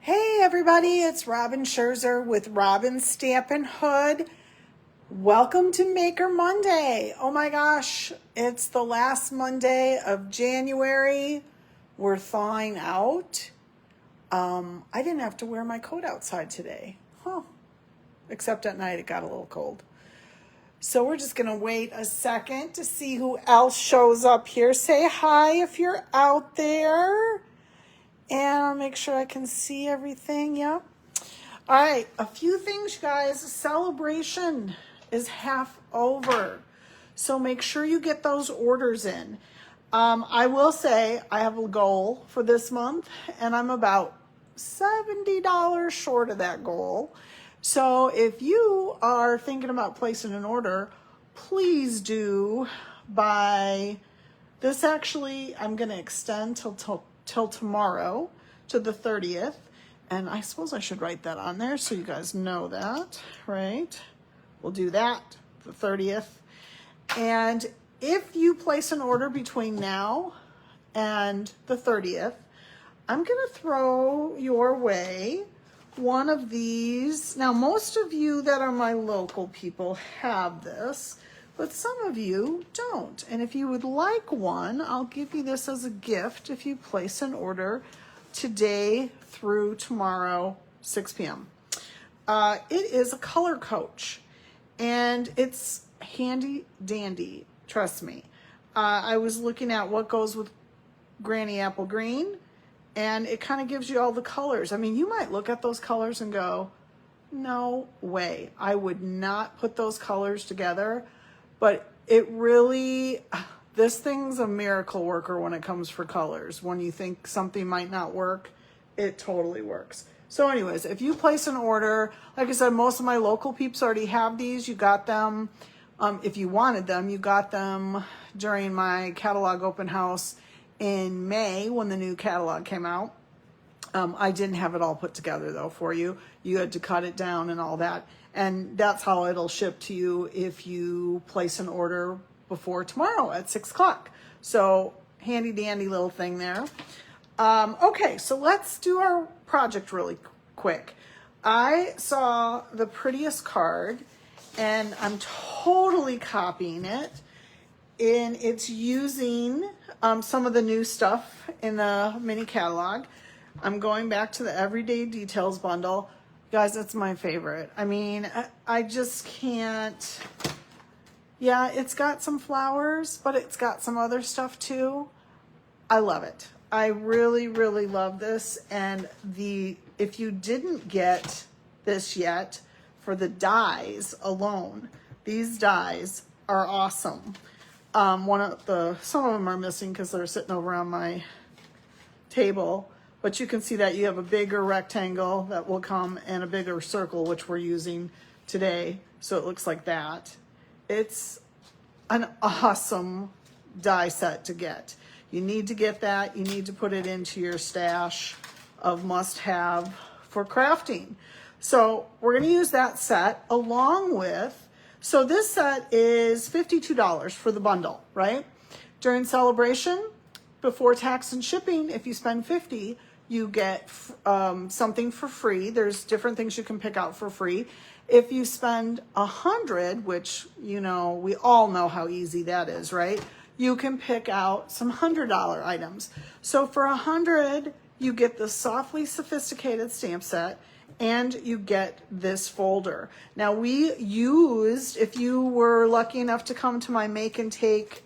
Hey everybody, it's Robin Scherzer with Robin Stampin Hood. Welcome to Maker Monday. Oh my gosh, it's the last Monday of January. We're thawing out. I didn't have to wear my coat outside today. Except at night it got a little cold. So we're just going to wait a second to see who else shows up here. Say hi if you're out there. And I'll make sure I can see everything. Yep. All right. A few things, you guys. Celebration is half over. So make sure you get those orders in. I will say I have a goal for this month, and I'm about $70 short of that goal. So if you are thinking about placing an order, please do by this. Actually, I'm going to extend till tomorrow to the 30th. And I suppose I should write that on there so you guys know that, right? We'll do that, the 30th. And if you place an order between now and the 30th, I'm going to throw your way one of these. Now, most of you that are my local people have this, but some of you don't. And if you would like one, I'll give you this as a gift if you place an order today through tomorrow, 6 p.m. It is a color coach, and it's handy dandy, trust me. I was looking at what goes with Granny Apple Green, and it kind of gives you all the colors. I mean, you might look at those colors and go, no way, I would not put those colors together. But it really, this thing's a miracle worker when it comes for colors. When you think something might not work, it totally works. So anyways, if you place an order, like I said, most of my local peeps already have these. You got them, if you wanted them, you got them during my catalog open house in May when the new catalog came out. I didn't have it all put together though for you. You had to cut it down and all that. And that's how it'll ship to you if you place an order before tomorrow at 6 o'clock. So handy dandy little thing there. Okay, so let's do our project really quick. I saw the prettiest card and I'm totally copying it. And it's using some of the new stuff in the mini catalog. I'm going back to the Everyday Details bundle. Guys, that's my favorite. I mean, I just can't. Yeah, it's got some flowers, but it's got some other stuff too. I love it. I really, really love this. And if you didn't get this yet, for the dies alone, these dies are awesome. Some of them are missing because they're sitting over on my table. But you can see that you have a bigger rectangle that will come and a bigger circle, which we're using today. So it looks like that. It's an awesome die set to get. You need to get that. You need to put it into your stash of must-have for crafting. So we're going to use that set along with, so this set is $52 for the bundle, right? During celebration, before tax and shipping, if you spend $50, you get something for free. There's different things you can pick out for free. If you spend $100, which, you know, we all know how easy that is, right? You can pick out some $100 items. So for $100, you get the Softly Sophisticated stamp set, and you get this folder. Now we used, if you were lucky enough to come to my Make and Take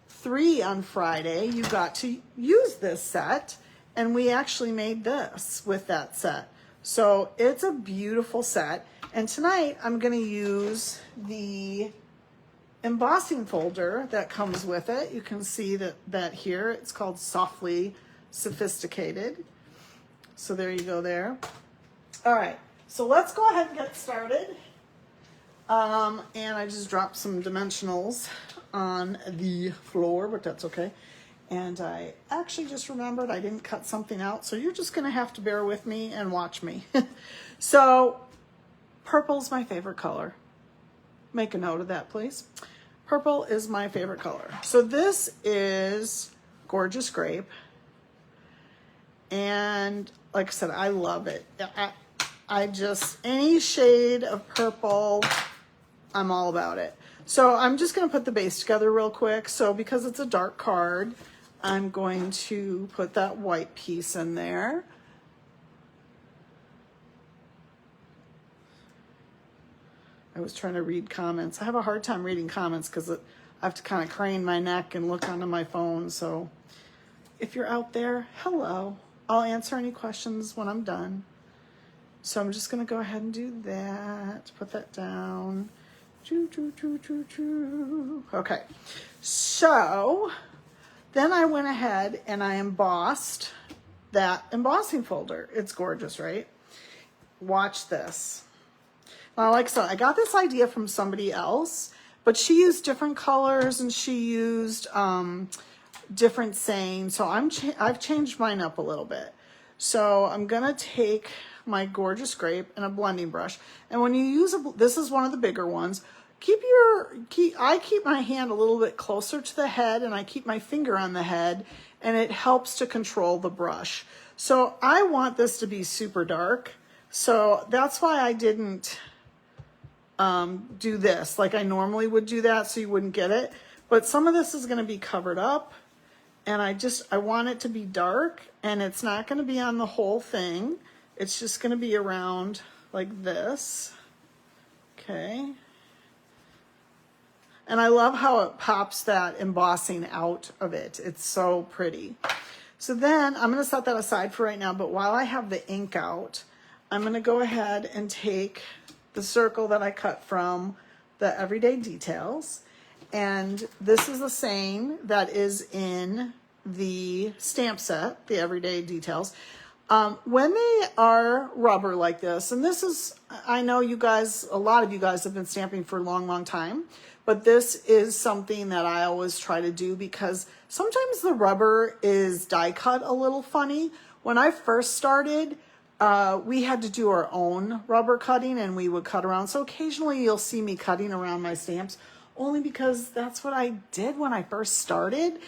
3 on Friday, you got to use this set. And we actually made this with that set. So it's a beautiful set. And tonight I'm going to use the embossing folder that comes with it. You can see that here. It's called Softly Sophisticated. So there you go there. All right. So let's go ahead and get started. And I just dropped some dimensionals on the floor, but that's okay. And I actually just remembered I didn't cut something out, so you're just going to have to bear with me and watch me. So purple's my favorite color. Make a note of that, please. Purple is my favorite color. So this is Gorgeous Grape. And like I said, I love it. I just, any shade of purple, I'm all about it. So I'm just going to put the base together real quick. So because it's a dark card, I'm going to put that white piece in there. I was trying to read comments. I have a hard time reading comments because I have to kind of crane my neck and look onto my phone. So if you're out there, hello. I'll answer any questions when I'm done. So I'm just going to go ahead and do that. Put that down. Okay. So then I went ahead and I embossed that embossing folder. It's gorgeous, right? Watch this. Now, like I said, I got this idea from somebody else, but she used different colors and she used different sayings. So I've changed mine up a little bit. So I'm gonna take my gorgeous grape and a blending brush. And when you use this is one of the bigger ones. I keep my hand a little bit closer to the head and I keep my finger on the head, and it helps to control the brush. So I want this to be super dark. So that's why I didn't do this like I normally would do that, so you wouldn't get it. But some of this is going to be covered up, and I want it to be dark, and it's not going to be on the whole thing. It's just going to be around like this. Okay. And I love how it pops that embossing out of it. It's so pretty. So then I'm going to set that aside for right now, but while I have the ink out, I'm going to go ahead and take the circle that I cut from the Everyday Details. And this is a saying that is in the stamp set, the Everyday Details. When they are rubber like this, and this is, I know you guys, a lot of you guys have been stamping for a long, long time, but this is something that I always try to do because sometimes the rubber is die cut a little funny. When I first started, we had to do our own rubber cutting, and we would cut around. So occasionally you'll see me cutting around my stamps, only because that's what I did when I first started.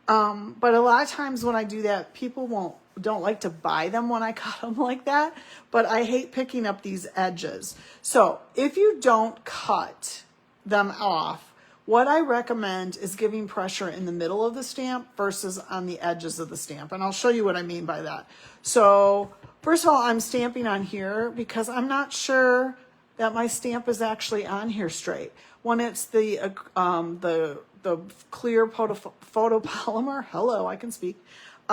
But a lot of times when I do that, people don't like to buy them when I cut them like that, but I hate picking up these edges. So if you don't cut them off, what I recommend is giving pressure in the middle of the stamp versus on the edges of the stamp. And I'll show you what I mean by that. So first of all, I'm stamping on here because I'm not sure that my stamp is actually on here straight. When it's the clear photopolymer, hello, I can speak.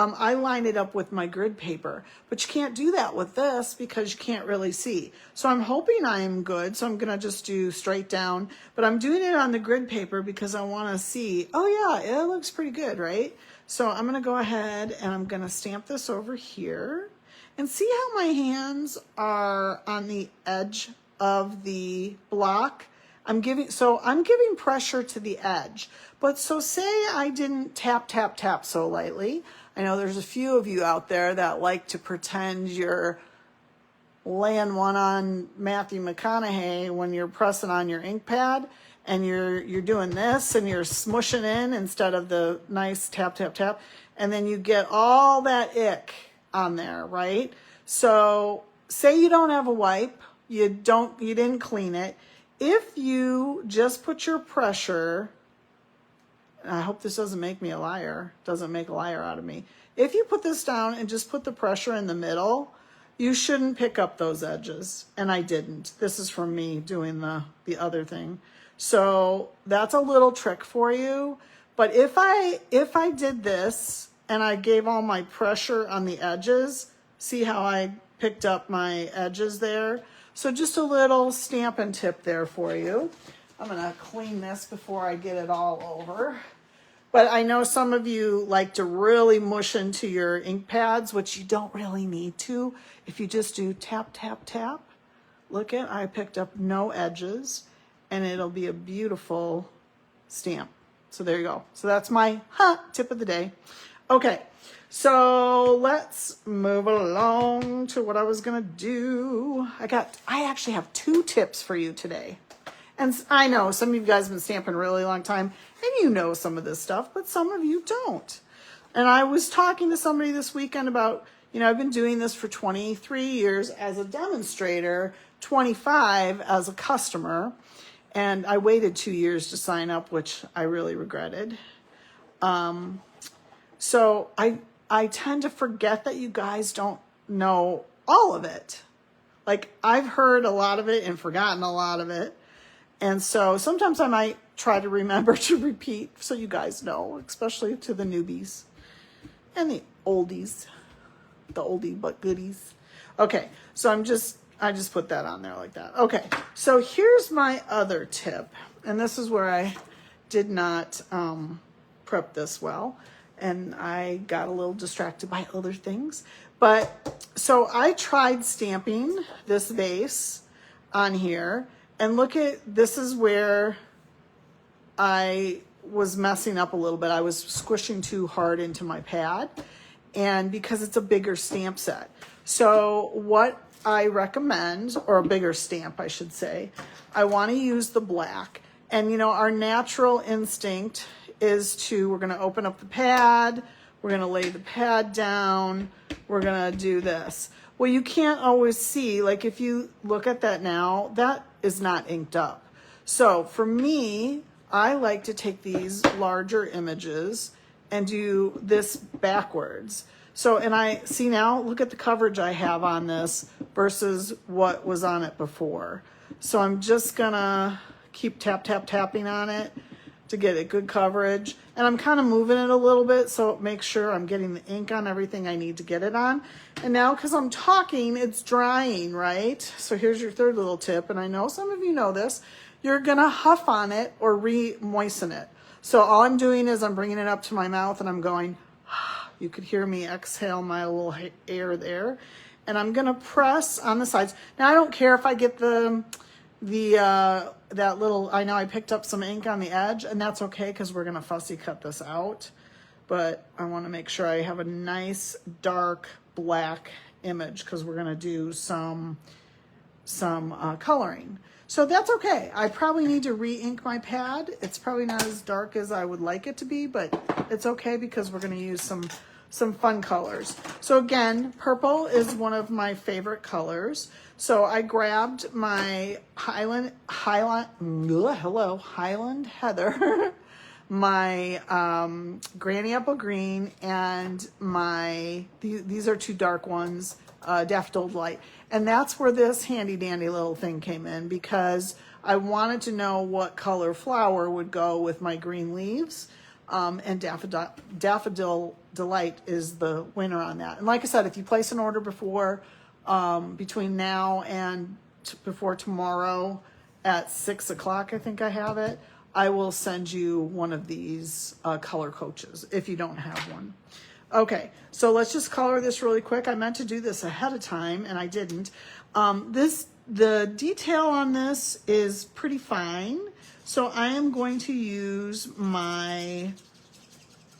I line it up with my grid paper, but you can't do that with this because you can't really see. So I'm hoping I'm good. So I'm going to just do straight down, but I'm doing it on the grid paper because I want to see, oh yeah, it looks pretty good, right? So I'm going to go ahead and I'm going to stamp this over here and see how my hands are on the edge of the block. I'm giving pressure to the edge, but so say I didn't tap so lightly. I know there's a few of you out there that like to pretend you're laying one on Matthew McConaughey when you're pressing on your ink pad, and you're doing this and you're smushing in instead of the nice tap, and then you get all that ick on there, right? So say you don't have a wipe, you didn't clean it. If you just put your pressure, I hope this doesn't make me a liar, doesn't make a liar out of me. If you put this down and just put the pressure in the middle, you shouldn't pick up those edges. And I didn't. This is from me doing the other thing. So that's a little trick for you. But if I did this and I gave all my pressure on the edges, see how I picked up my edges there? So just a little Stampin' tip there for you. I'm going to clean this before I get it all over. But I know some of you like to really mush into your ink pads, which you don't really need to. If you just do tap, look at, I picked up no edges, and it'll be a beautiful stamp. So there you go. So that's my tip of the day. Okay, so let's move along to what I was going to do. I actually have 2 tips for you today. And I know some of you guys have been stamping a really long time, and you know some of this stuff, but some of you don't. And I was talking to somebody this weekend about, You know, I've been doing this for 23 years as a demonstrator, 25 as a customer, and I waited 2 years to sign up, which I really regretted. So I tend to forget that you guys don't know all of it. Like, I've heard a lot of it and forgotten a lot of it. And so sometimes I might try to remember to repeat so you guys know, especially to the newbies and the oldies, the oldie but goodies. Okay, so I just put that on there like that. Okay, so here's my other tip. And this is where I did not prep this well. And I got a little distracted by other things. But so I tried stamping this vase on here. And look at, this is where I was messing up a little bit. I was squishing too hard into my pad. And because it's a bigger stamp set. So what I recommend, or a bigger stamp, I should say, I want to use the black. And, you know, our natural instinct is we're going to open up the pad, we're going to lay the pad down, we're going to do this. Well, you can't always see, like if you look at that now, that is not inked up. So for me, I like to take these larger images and do this backwards. So, and I see now, look at the coverage I have on this versus what was on it before. So I'm just gonna keep tapping on it to get it good coverage. And I'm kind of moving it a little bit so it makes sure I'm getting the ink on everything I need to get it on. And now, because I'm talking, it's drying, right? So here's your third little tip, and I know some of you know this. You're gonna huff on it or re-moisten it. So all I'm doing is I'm bringing it up to my mouth and I'm going, you could hear me exhale my little air there. And I'm gonna press on the sides. Now I don't care if I get that little, I know I picked up some ink on the edge, and that's okay because we're gonna fussy cut this out. But I wanna make sure I have a nice dark black image because we're gonna do some coloring. So that's okay. I probably need to re-ink my pad. It's probably not as dark as I would like it to be, but it's okay because we're gonna use some fun colors. So again, purple is one of my favorite colors. So I grabbed my Highland Heather, my Granny Apple Green, and these are two dark ones, Daffodil Delight. And that's where this handy dandy little thing came in, because I wanted to know what color flower would go with my green leaves. And Daffodil Delight is the winner on that. And like I said, if you place an order before, between now and before tomorrow at 6 o'clock, I think I have it, I will send you one of these color coaches if you don't have one. Okay, so let's just color this really quick. I meant to do this ahead of time and I didn't. The detail on this is pretty fine. So I am going to use my,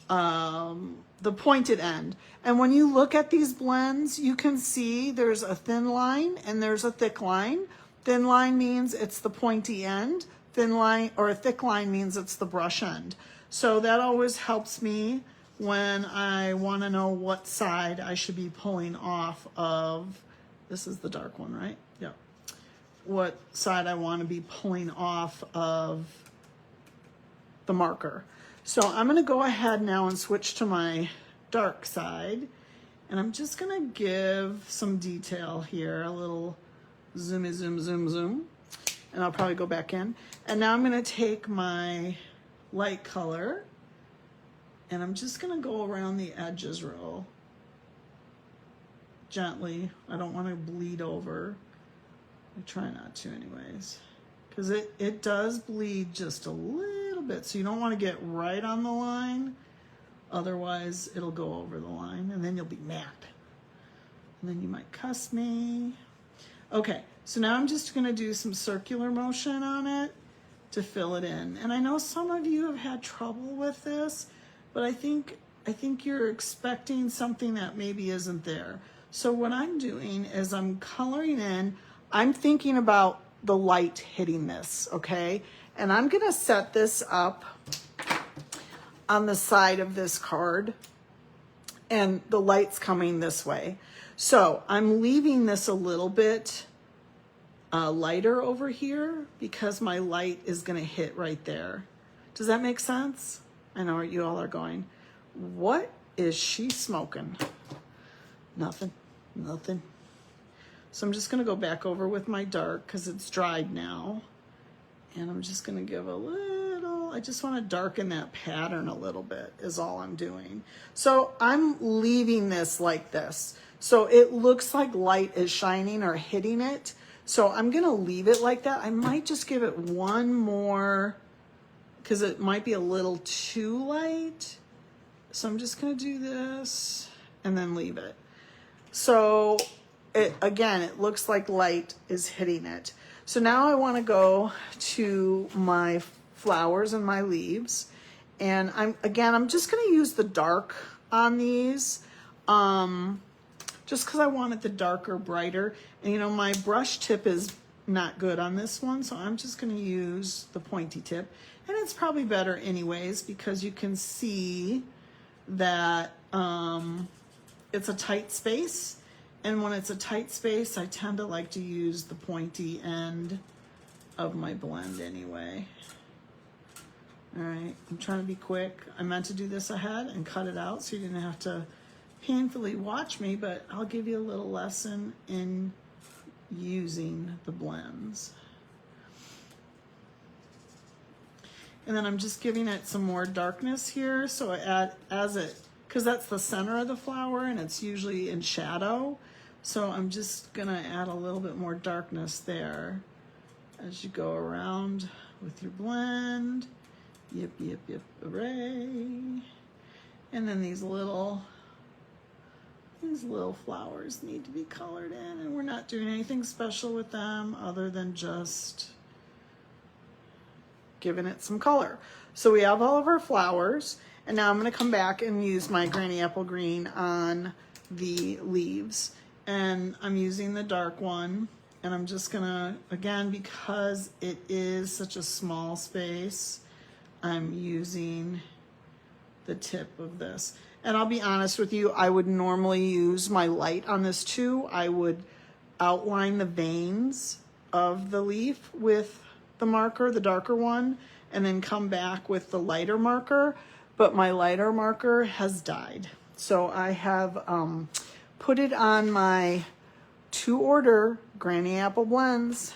the pointed end. And when you look at these blends, you can see there's a thin line and there's a thick line. Thin line means it's the pointy end. Thin line or a thick line means it's the brush end. So that always helps me when I want to know what side I should be pulling off of. This is the dark one, right? Yeah. What side I want to be pulling off of the marker. So I'm going to go ahead now and switch to my dark side, and I'm just going to give some detail here, a little zoomy zoom, and I'll probably go back in. And now I'm going to take my light color and I'm just going to go around the edges real gently. I don't want to bleed over. I try not to anyways, because it does bleed just a little bit. So you don't want to get right on the line. Otherwise, it'll go over the line and then you'll be mad. And then you might cuss me. Okay, so now I'm just going to do some circular motion on it to fill it in. And I know some of you have had trouble with this, but I think you're expecting something that maybe isn't there. So what I'm doing is I'm coloring in. I'm thinking about the light hitting this, okay? And I'm gonna set this up on the side of this card. and the light's coming this way. So I'm leaving this a little bit lighter over here because my light is going to hit right there. Does that make sense? I know you all are going, what is she smoking? Nothing, nothing. So I'm just going to go back over with my dark because it's dried now. And I'm just going to give a little, I just want to darken that pattern a little bit is all I'm doing. So I'm leaving this like this. So it looks like light is shining or hitting it. So I'm going to leave it like that. I might just give it one more because it might be a little too light. So I'm just going to do this and then leave it. So again, it looks like light is hitting it. So now I want to go to my flowers and my leaves. And I'm just going to use the dark on these. Just because I want it the darker, brighter. And you know, my brush tip is not good on this one, so I'm just going to use the pointy tip. And it's probably better anyways because you can see that it's a tight space. And when it's a tight space, I tend to like to use the pointy end of my blend anyway. All right, I'm trying to be quick. I meant to do this ahead and cut it out so you didn't have to painfully watch me, but I'll give you a little lesson in using the blends. And then I'm just giving it some more darkness here. So I add, because that's the center of the flower and it's usually in shadow. So I'm just gonna add a little bit more darkness there as you go around with your blend. Yep, yep, yep, hooray. And then these little flowers need to be colored in, and we're not doing anything special with them other than just giving it some color. So we have all of our flowers, and now I'm going to come back and use my Granny Apple Green on the leaves. And I'm using the dark one, and I'm just going to, again, because it is such a small space, I'm using the tip of this. And I'll be honest with you, I would normally use my light on this too. I would outline the veins of the leaf with the marker, the darker one, and then come back with the lighter marker. But my lighter marker has died. So I have put it on my to-order Granny Apple blends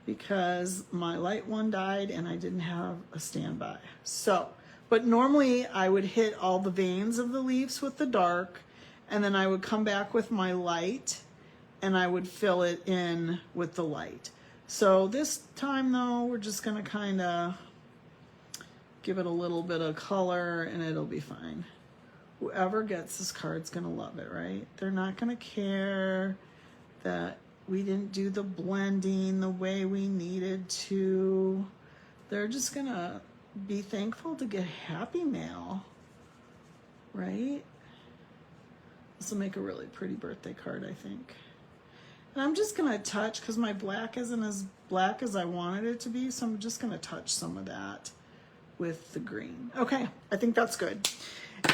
because my light one died and I didn't have a standby. So, but normally I would hit all the veins of the leaves with the dark, and then I would come back with my light and I would fill it in with the light. So this time though, we're just gonna kind of give it a little bit of color and it'll be fine. Whoever gets this card's gonna love it, right? They're not gonna care that we didn't do the blending the way we needed to. They're just gonna be thankful to get happy mail, right? This will make a really pretty birthday card, I think. And I'm just gonna touch, because my black isn't as black as I wanted it to be, so I'm just gonna touch some of that with the green. Okay, I think that's good.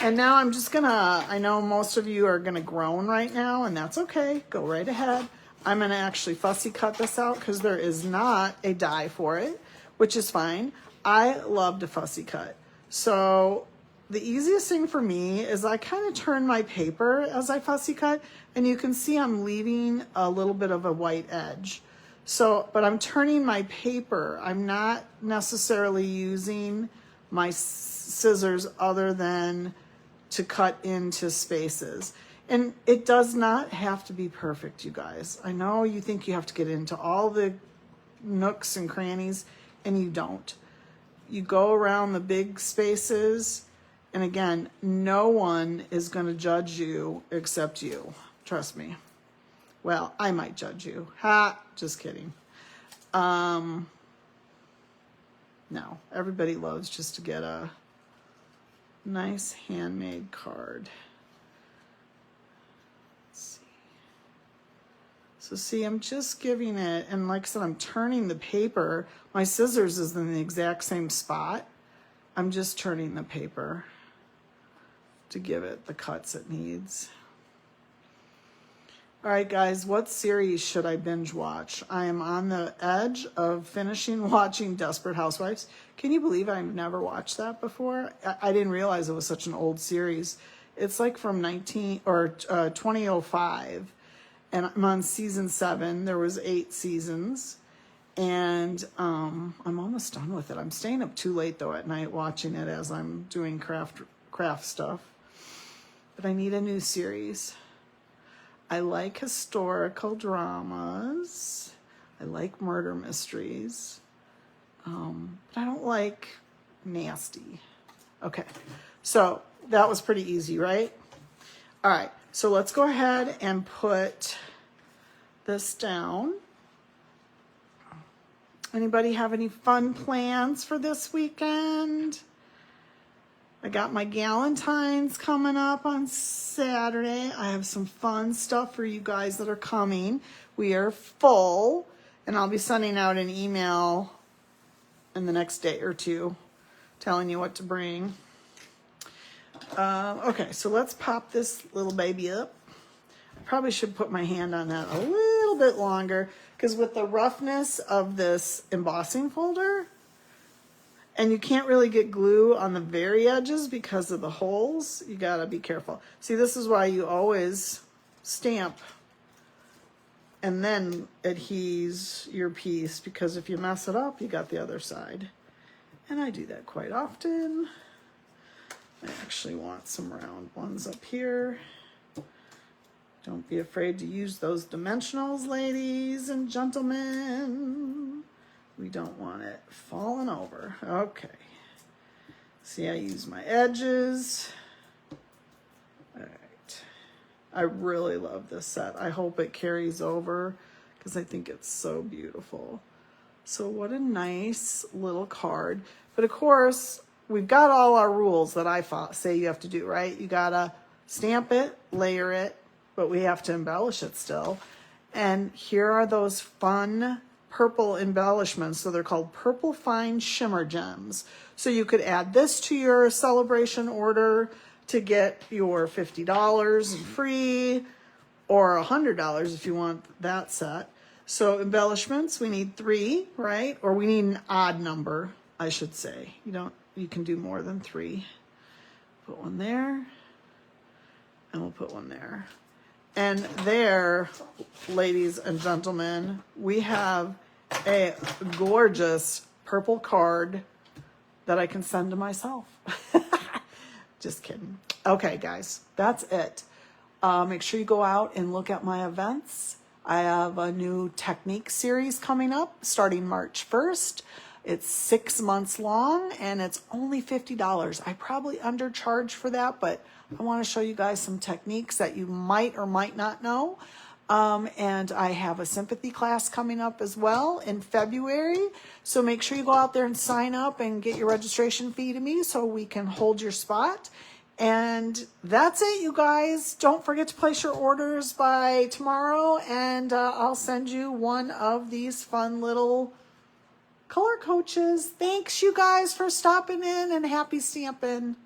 And now I'm just gonna, I know most of you are gonna groan right now, and that's okay, go right ahead. I'm gonna actually fussy cut this out because there is not a die for it, which is fine. I love to fussy cut. So the easiest thing for me is I kind of turn my paper as I fussy cut, and you can see I'm leaving a little bit of a white edge. So, but I'm turning my paper. I'm not necessarily using my scissors other than to cut into spaces. And it does not have to be perfect, you guys. I know you think you have to get into all the nooks and crannies, and you don't. You go around the big spaces, and again, no one is going to judge you except you. Trust me. Well, I might judge you. Ha, just kidding. No, everybody loves just to get a nice handmade card. Let's see. So see, I'm just giving it, and like I said, I'm turning the paper. My scissors is in the exact same spot. I'm just turning the paper to give it the cuts it needs. All right, guys, what series should I binge watch? I am on the edge of finishing watching Desperate Housewives. Can you believe I've never watched that before? I didn't realize it was such an old series. It's like from 2005, and I'm on season 7. There was 8 seasons, and I'm almost done with it. I'm staying up too late though at night watching it as I'm doing craft stuff. But I need a new series. I like historical dramas. I like murder mysteries. But I don't like nasty. Okay, so that was pretty easy, right? All right, so let's go ahead and put this down. Anybody have any fun plans for this weekend? I got my Galentine's coming up on Saturday. I have some fun stuff for you guys that are coming. We are full, and I'll be sending out an email in the next day or two telling you what to bring. Okay, so let's pop this little baby up. I probably should put my hand on that a little bit longer because with the roughness of this embossing folder, and you can't really get glue on the very edges because of the holes. You gotta be careful. See, this is why you always stamp and then adhese your piece, because if you mess it up, you got the other side. And I do that quite often. I actually want some round ones up here. Don't be afraid to use those dimensionals, ladies and gentlemen. We don't want it falling over. Okay. See, I use my edges. All right. I really love this set. I hope it carries over because I think it's so beautiful. So what a nice little card. But of course, we've got all our rules that I say you have to do, right? You gotta stamp it, layer it, but we have to embellish it still. And here are those fun purple embellishments. So they're called Purple Fine Shimmer Gems. So you could add this to your celebration order to get your $50 free, or $100 if you want that set. So embellishments, we need 3, right? Or we need an odd number, I should say. You can do more than 3. Put one there, and we'll put one there. And there, ladies and gentlemen, we have a gorgeous purple card that I can send to myself. Just kidding. Okay, guys, that's it. Make sure you go out and look at my events. I have a new technique series coming up starting March 1st. It's 6 months long, and it's only $50. I probably undercharge for that, but I want to show you guys some techniques that you might or might not know. And I have a sympathy class coming up as well in February. So make sure you go out there and sign up and get your registration fee to me so we can hold your spot. And that's it, you guys. Don't forget to place your orders by tomorrow, and I'll send you one of these fun little color coaches. Thanks, you guys, for stopping in, and happy stamping.